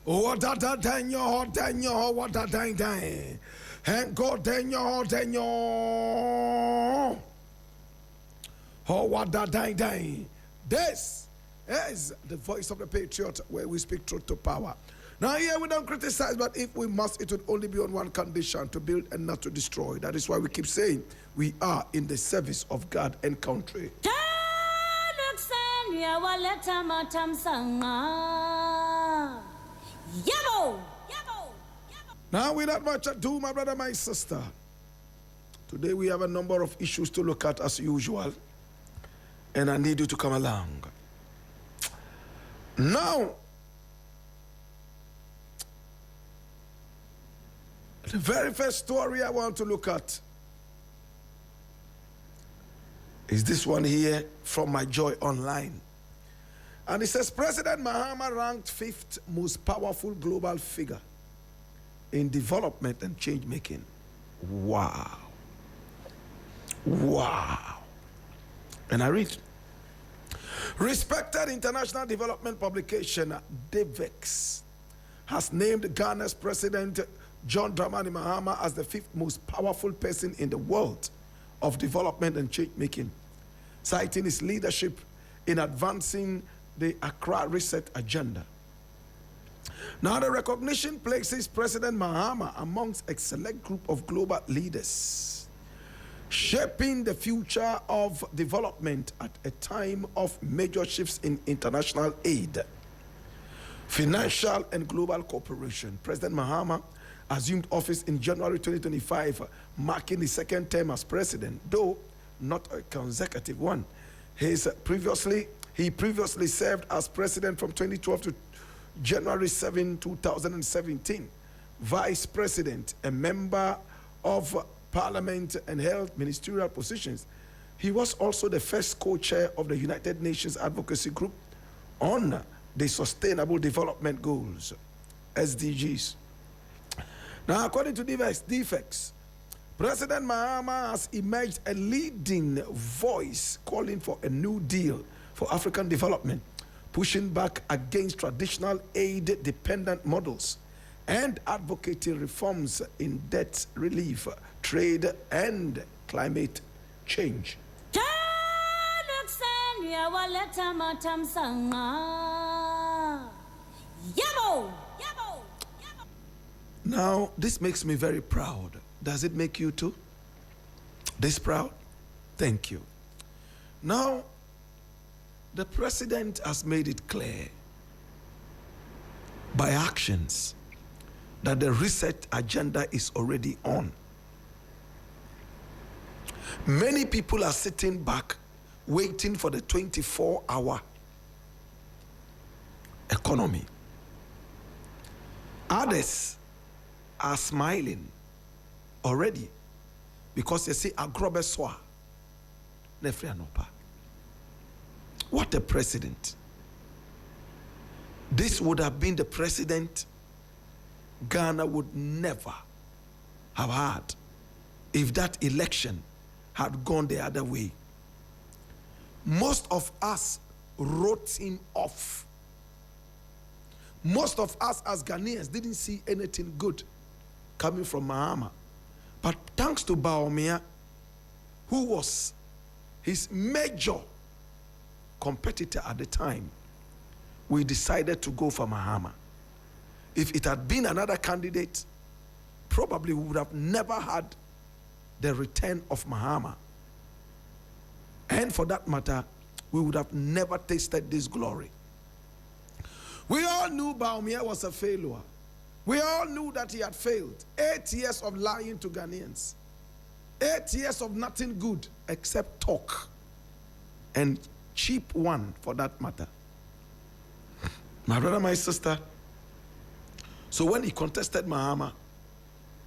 What a tenyo, what a time. And go tenyo. Oh, what a time. This is the voice of the Patriot, where we speak truth to power. Now here we don't criticize, but if we must, it would only be on one condition: to build and not to destroy. That is why we keep saying we are in the service of God and country. Now without much ado, my brother, my sister, today we have a number of issues to look at as usual, and I need you to come along. Now, the very first story I want to look at is this one here from My Joy Online. And it says, President.Mahama ranked 5th most powerful global figure in development and change making. Wow. Wow. And I read, respected international development publication DEVEX has named Ghana's President John Dramani Mahama as the 5th most powerful person in the world of development and change making, citing his leadership in advancing the Accra Reset Agenda. Now, the recognition places President.Mahama amongst a select group of global leaders, shaping the future of development at a time of major shifts in international aid, financial and global cooperation. President.Mahama assumed office in January 2025, marking his second term as president, though not a consecutive one. He previously served as president from 2012 to January 7, 2017, vice president, a member of parliament, and held ministerial positions. He was also the first co-chair of the United Nations Advocacy Group on the Sustainable Development Goals, SDGs. Now, according to DEVEX, President.Mahama has emerged a leading voice calling for a new deal for African development, pushing back against traditional aid-dependent models and advocating reforms in debt relief, trade, and climate change. Now, this makes me very proud. Does it make you too? This proud? Thank you. Now, the president has made it clear by actions that the reset agenda is already on. Many people are sitting back waiting for the 24-hour economy. Others are smiling already because they say agrobeswa nefrianopa. What a president. This would have been the president Ghana would never have had if that election had gone the other way. Most of us wrote him off. Most of us as Ghanaians didn't see anything good coming from Mahama. But thanks to Bawumia, who was his major competitor at the time, we decided to go for Mahama. If it had been another candidate, probably we would have never had the return of Mahama. And for that matter, we would have never tasted this glory. We all knew Bawumia was a failure. We all knew that he had failed. 8 years of lying to Ghanaians. 8 years of nothing good except talk. And cheap one for that matter. My brother, my sister. So when he contested Mahama,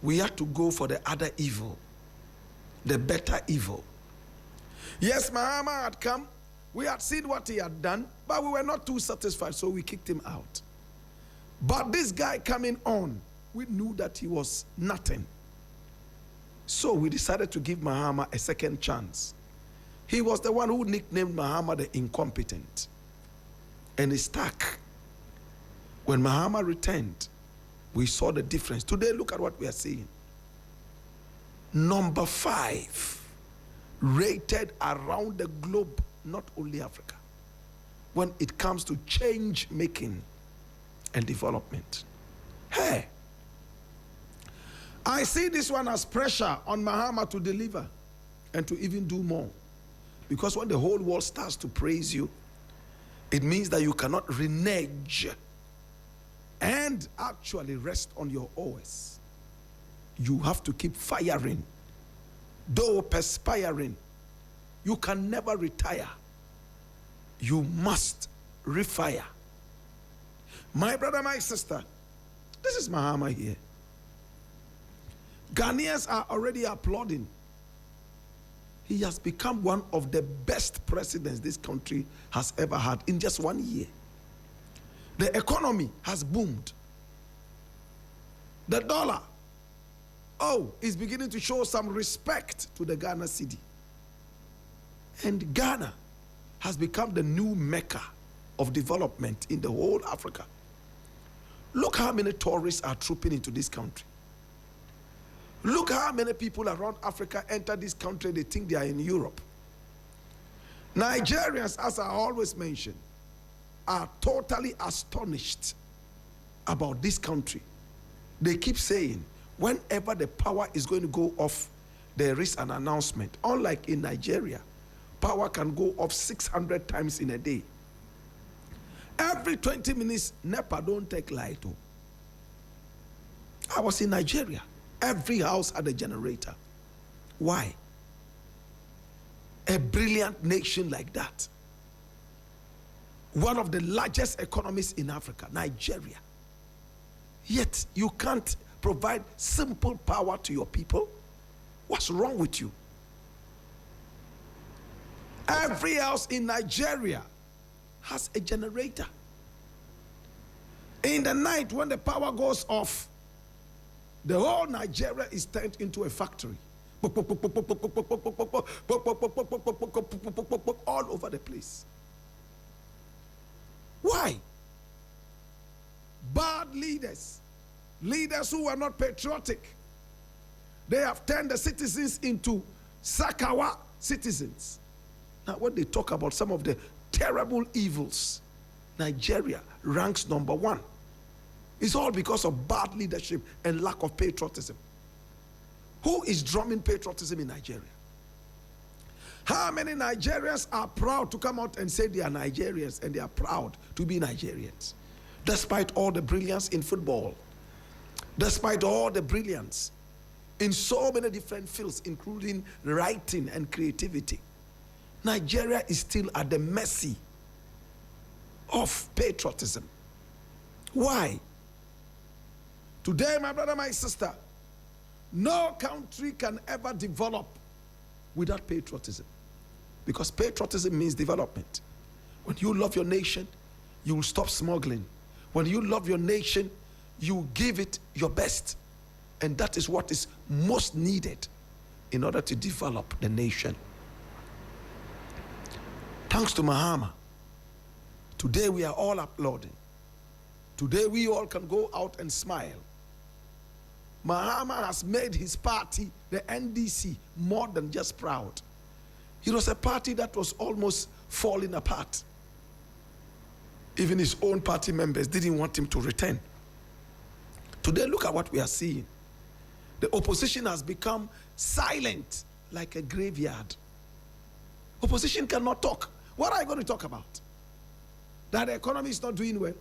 we had to go for the other evil. The better evil. Yes, Mahama had come. We had seen what he had done, but we were not too satisfied, so we kicked him out. But this guy coming on, we knew that he was nothing. So we decided to give Mahama a second chance. He was the one who nicknamed Mahama the incompetent. And he stuck. When Mahama returned, we saw the difference. Today, look at what we are seeing. Number 5, rated around the globe, not only Africa, when it comes to change making and development. Hey, I see this one as pressure on Mahama to deliver and to even do more. Because when the whole world starts to praise you, it means that you cannot renege and actually rest on your oars. You have to keep firing, though perspiring. You can never retire. You must refire. My brother, my sister, this is Mahama here. Ghanaians are already applauding. He has become one of the best presidents this country has ever had in just 1 year. The economy has boomed. The dollar, is beginning to show some respect to the Ghana cedi. And Ghana has become the new mecca of development in the whole Africa. Look how many tourists are trooping into this country. Look how many people around Africa enter this country, they think they are in Europe. Nigerians, as I always mention, are totally astonished about this country. They keep saying, whenever the power is going to go off, there is an announcement. Unlike in Nigeria, power can go off 600 times in a day. Every 20 minutes, NEPA don't take light. I was in Nigeria. Every house had a generator. Why? A brilliant nation like that, one of the largest economies in Africa, Nigeria, yet you can't provide simple power to your people? What's wrong with you? Every house in Nigeria has a generator. In the night, when the power goes off, the whole Nigeria is turned into a factory. All over the place. Why? Bad leaders. Leaders who are not patriotic. They have turned the citizens into Sakawa citizens. Now, when they talk about some of the terrible evils, Nigeria ranks number 1. It's all because of bad leadership and lack of patriotism. Who is drumming patriotism in Nigeria? How many Nigerians are proud to come out and say they are Nigerians and they are proud to be Nigerians? Despite all the brilliance in football, despite all the brilliance in so many different fields, including writing and creativity, Nigeria is still at the mercy of patriotism. Why? Today, my brother, my sister, no country can ever develop without patriotism. Because patriotism means development. When you love your nation, you will stop smuggling. When you love your nation, you give it your best. And that is what is most needed in order to develop the nation. Thanks to Mahama, today we are all applauding. Today we all can go out and smile. Mahama has made his party, the NDC, more than just proud. It was a party that was almost falling apart. Even his own party members didn't want him to return. Today, look at what we are seeing. The opposition has become silent like a graveyard. Opposition cannot talk. What are you going to talk about? That the economy is not doing well?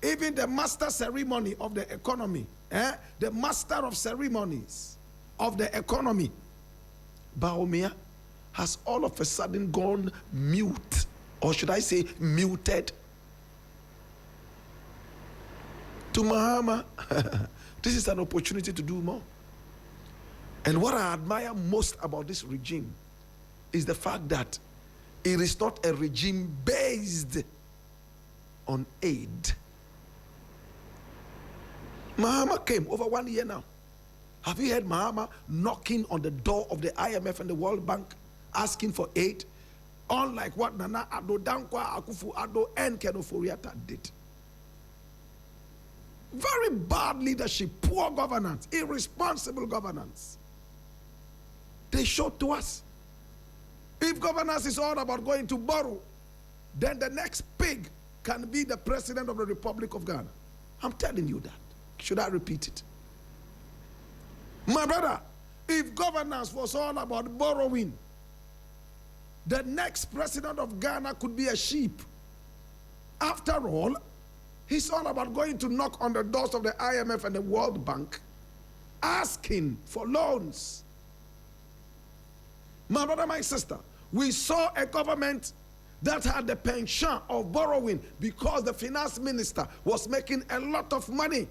Even the master ceremony of the economy, the master of ceremonies of the economy, Bawumia, has all of a sudden gone mute, or should I say muted. To Mahama, this is an opportunity to do more. And what I admire most about this regime is the fact that it is not a regime based on aid. Mahama came over 1 year now. Have you heard Mahama knocking on the door of the IMF and the World Bank asking for aid? Unlike what Nana Addo Dankwa Akufo-Addo and Ken Ofori-Atta did. Very bad leadership, poor governance, irresponsible governance. They showed to us. If governance is all about going to borrow, then the next pig can be the president of the Republic of Ghana. I'm telling you that. Should I repeat it? My brother, if governance was all about borrowing, the next president of Ghana could be a sheep. After all, he's all about going to knock on the doors of the IMF and the World Bank, asking for loans. My brother, my sister, we saw a government that had the penchant of borrowing because the finance minister was making a lot of money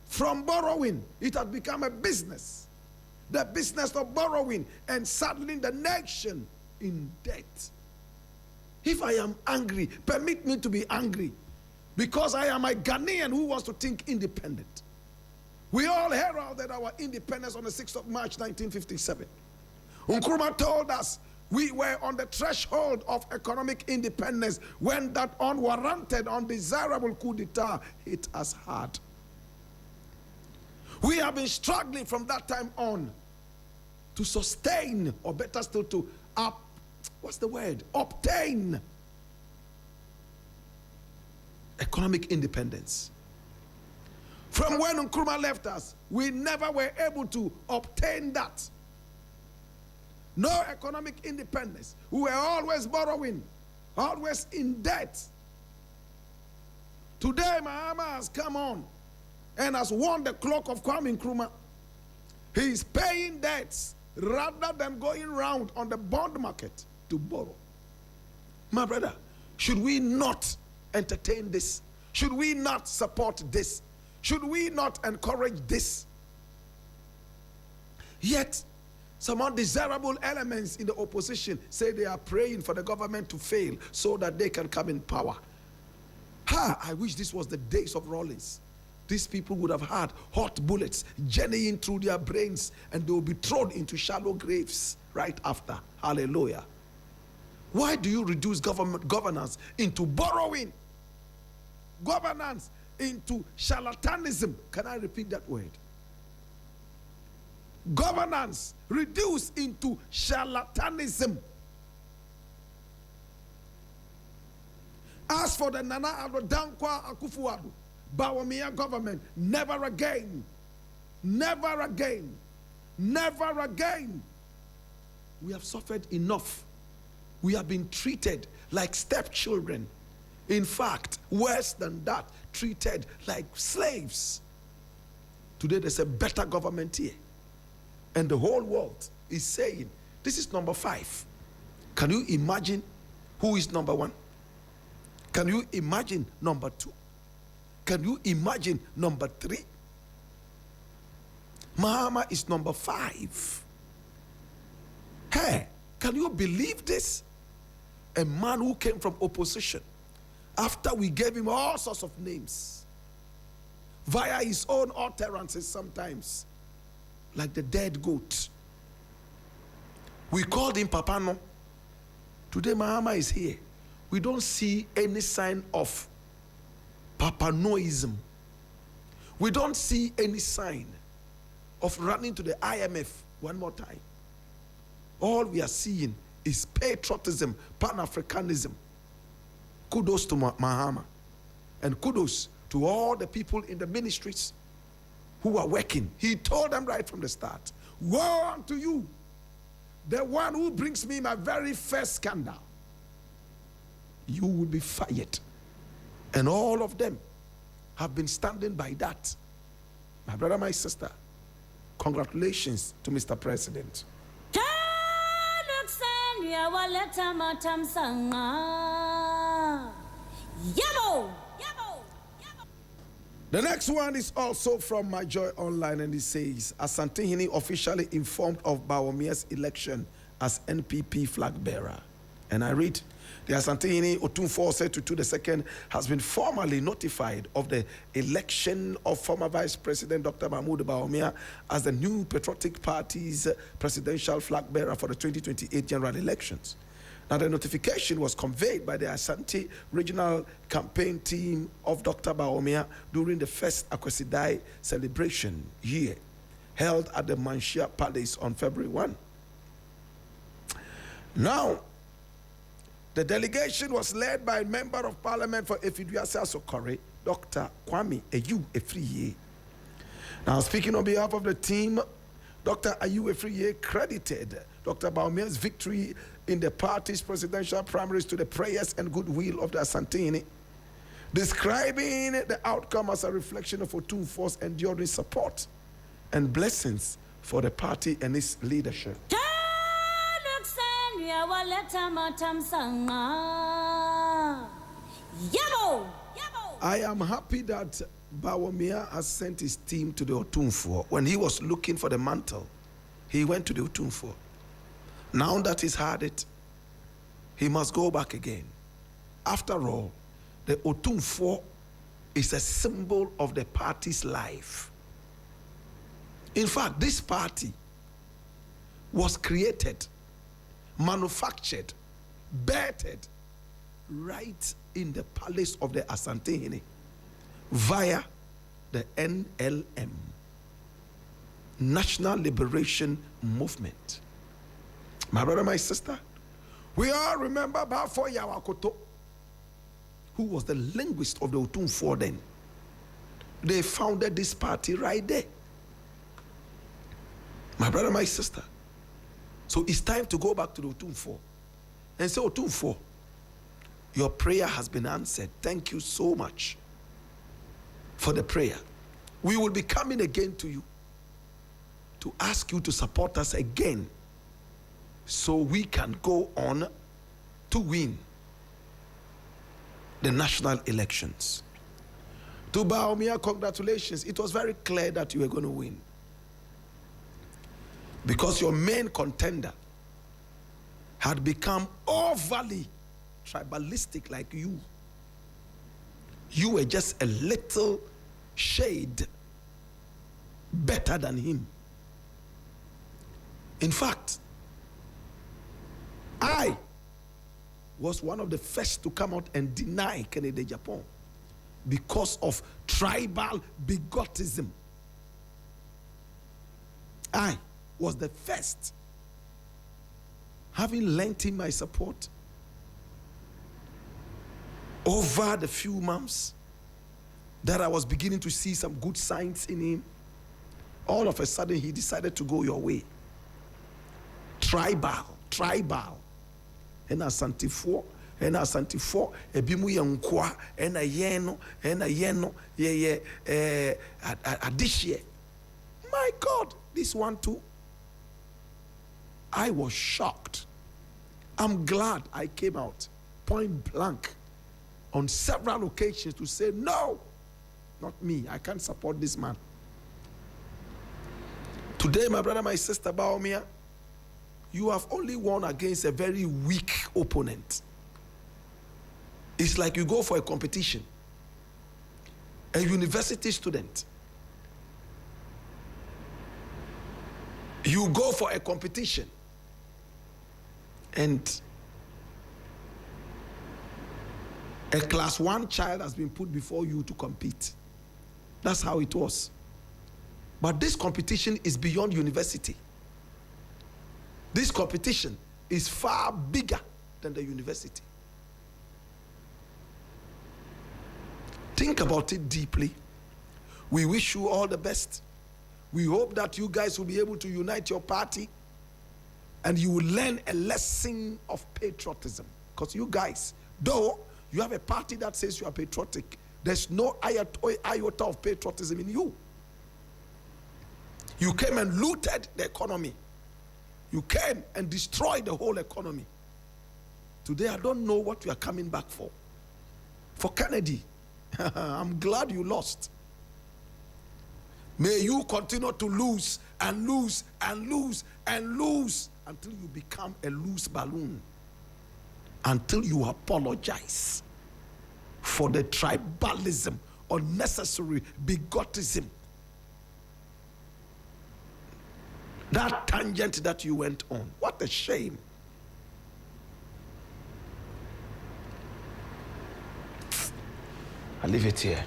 from borrowing. It had become a business, the business of borrowing and saddling the nation in debt. If I am angry, permit me to be angry, because I am a Ghanaian who wants to think independent. We all heralded our independence on the 6th of March 1957. Nkrumah told us we were on the threshold of economic independence when that unwarranted, undesirable coup d'etat hit us hard. We have been struggling from that time on to sustain, or better still to obtain economic independence. From when Nkrumah left us, we never were able to obtain that. No economic independence. We were always borrowing, always in debt. Today, Mahama has come on and has won the clock of Kwame Nkrumah. He is paying debts rather than going round on the bond market to borrow. My brother, should we not entertain this? Should we not support this? Should we not encourage this? Yet, some undesirable elements in the opposition say they are praying for the government to fail so that they can come in power. I wish this was the days of Rawlings. These people would have had hot bullets journeying through their brains, and they will be thrown into shallow graves right after. Hallelujah. Why do you reduce governance into borrowing? Governance into charlatanism. Can I repeat that word? Governance reduced into charlatanism. As for the Nana Addo Dankwa Akufo-Addo Bawumia government, never again, never again, never again. We have suffered enough. We have been treated like stepchildren. In fact, worse than that, treated like slaves. Today there's a better government here. And the whole world is saying, this is number 5. Can you imagine who is number 1? Can you imagine number 2? Can you imagine number 3? Mahama is number 5. Hey, can you believe this? A man who came from opposition, after we gave him all sorts of names, via his own utterances sometimes, like the dead goat. We called him Papano. Today Mahama is here. We don't see any sign of Papanoism. We don't see any sign of running to the IMF one more time. All we are seeing is patriotism, Pan-Africanism. Kudos to Mahama. And kudos to all the people in the ministries who are working. He told them right from the start, woe unto you, the one who brings me my very first scandal. You will be fired. And all of them have been standing by that. My brother, my sister, congratulations to Mr. President. The next one is also from My Joy Online, and it says, Asantehene officially informed of Bawumia's election as NPP flag bearer. And I read, the Asantehene Otunfo Setutu II has been formally notified of the election of former Vice President Dr. Mahmoud Bawumia as the new Patriotic Party's presidential flag bearer for the 2028 general elections. Now, the notification was conveyed by the Asante Regional Campaign Team of Dr. Bawumia during the first Akwasidai celebration year held at the Manshia Palace on February 1. Now, the delegation was led by Member of Parliament for Efiduase Asokore, Dr. Kwame Ayu Efriye. Now, speaking on behalf of the team, Dr. Ayu Efriye credited Dr. Bawumia's victory in the party's presidential primaries to the prayers and goodwill of the Asantehene, describing the outcome as a reflection of Otumfuo's enduring support and blessings for the party and its leadership. I am happy that Bawumia has sent his team to the Otumfuo. When he was looking for the mantle, he went to the Otumfuo. Now that he's had it, he must go back again. After all, the Otumfuo is a symbol of the party's life. In fact, this party was created, manufactured, birthed right in the palace of the Asantehene via the NLM, National Liberation Movement. My brother, my sister, we all remember Bafo Yawakoto, who was the linguist of the Otumfuo then. They founded this party right there. My brother, my sister. So it's time to go back to the Otumfuo and say, Otumfuo, your prayer has been answered. Thank you so much for the prayer. We will be coming again to you to ask you to support us again so we can go on to win the national elections. To Bawumia, congratulations. It was very clear that you were going to win, because your main contender had become overly tribalistic like you. You were just a little shade better than him. In fact, I was one of the first to come out and deny Kennedy Japan because of tribal bigotism. I was the first, having lent him my support over the few months that I was beginning to see some good signs in him. All of a sudden, he decided to go your way. Tribal. And Asantefo, ebimu yankwa, and a yeno, adishie. My God, this one too. I was shocked. I'm glad I came out point blank on several occasions to say, no, not me. I can't support this man. Today, my brother, my sister, Bawumia, you have only won against a very weak opponent. It's like you go for a competition, a university student. You go for a competition, and a class 1 child has been put before you to compete. That's how it was. But this competition is beyond university. This competition is far bigger than the university. Think about it deeply. We wish you all the best. We hope that you guys will be able to unite your party and you will learn a lesson of patriotism. Because you guys, though you have a party that says you are patriotic, there's no iota of patriotism in you. You came and looted the economy. You came and destroyed the whole economy. Today, I don't know what you are coming back for. For Kennedy, I'm glad you lost. May you continue to lose and lose and lose and lose until you become a loose balloon. Until you apologize for the tribalism, unnecessary bigotism, that tangent that you went on. What a shame. I leave it here.